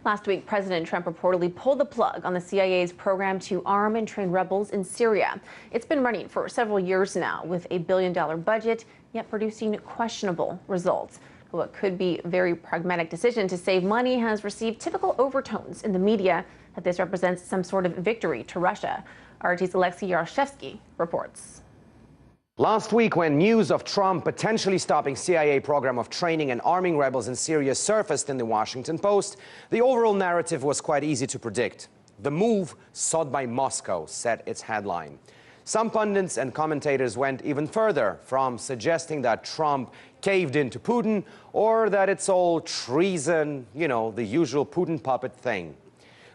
Last week, President Trump reportedly pulled the plug on the CIA's program to arm and train rebels in Syria. It's been running for several years now with a billion-dollar budget, yet producing questionable results. What could be a very pragmatic decision to save money has received typical overtones in the media that this represents some sort of victory to Russia. RT's Alexey Yaroshevsky reports. Last week, when news of Trump potentially stopping CIA program of training and arming rebels in Syria surfaced in the Washington Post, the overall narrative was quite easy to predict. The move sought by Moscow set its headline. Some pundits and commentators went even further, from suggesting that Trump caved in to Putin or that it's all treason, the usual Putin puppet thing.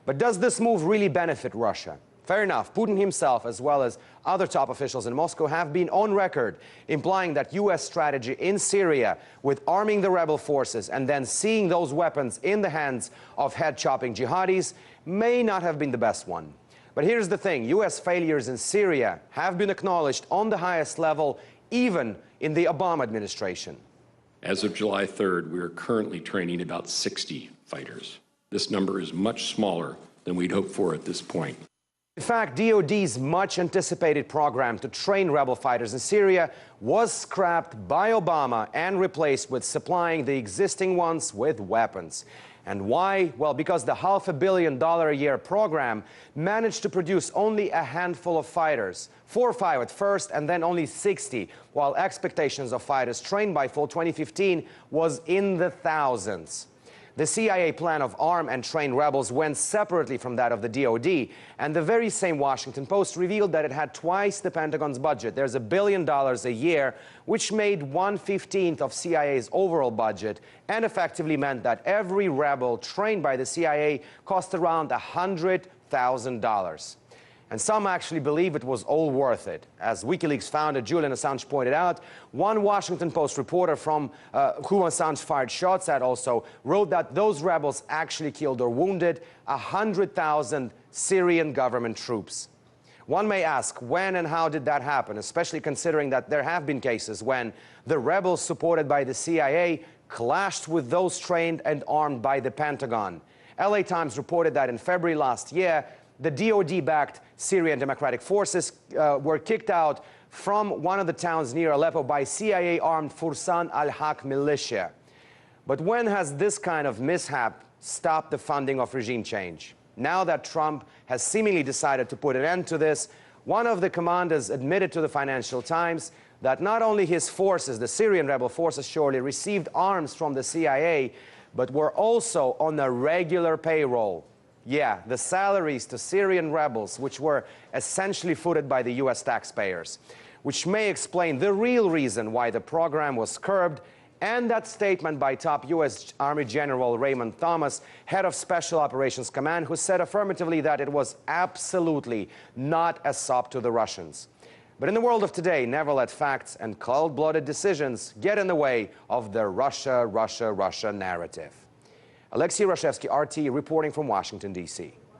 But does this move really benefit Russia? Fair enough, Putin himself, as well as other top officials in Moscow, have been on record implying that U.S. strategy in Syria with arming the rebel forces and then seeing those weapons in the hands of head-chopping jihadis may not have been the best one. But here's the thing, U.S. failures in Syria have been acknowledged on the highest level, even in the Obama administration. As of July 3rd, we are currently training about 60 fighters. This number is much smaller than we'd hoped for at this point. In fact, DoD's much-anticipated program to train rebel fighters in Syria was scrapped by Obama and replaced with supplying the existing ones with weapons. And why? Well, because the $500 million a year program managed to produce only a handful of fighters, 4 or 5 at first, and then only 60, while expectations of fighters trained by fall 2015 was in the thousands. The CIA plan of arm and train rebels went separately from that of the DoD, and the very same Washington Post revealed that it had twice the Pentagon's budget. There's $1 billion a year, which made 1/15 of CIA's overall budget, and effectively meant that every rebel trained by the CIA cost around $100,000. And some actually believe it was all worth it. As WikiLeaks founder Julian Assange pointed out, one Washington Post reporter from whom Assange fired shots at also wrote that those rebels actually killed or wounded 100,000 Syrian government troops. One may ask, when and how did that happen, especially considering that there have been cases when the rebels supported by the CIA clashed with those trained and armed by the Pentagon. LA Times reported that in February last year, the DoD-backed Syrian Democratic Forces were kicked out from one of the towns near Aleppo by CIA-armed Fursan al-Haq militia. But when has this kind of mishap stopped the funding of regime change? Now that Trump has seemingly decided to put an end to this, one of the commanders admitted to the Financial Times that not only his forces, the Syrian rebel forces, surely received arms from the CIA, but were also on a regular payroll. Yeah, the salaries to Syrian rebels, which were essentially footed by the U.S. taxpayers, which may explain the real reason why the program was curbed, and that statement by top U.S. Army General Raymond Thomas, head of Special Operations Command, who said affirmatively that it was absolutely not a sop to the Russians. But in the world of today, never let facts and cold-blooded decisions get in the way of the Russia, Russia, Russia narrative. Alexey Yaroshevsky, RT, reporting from Washington, D.C.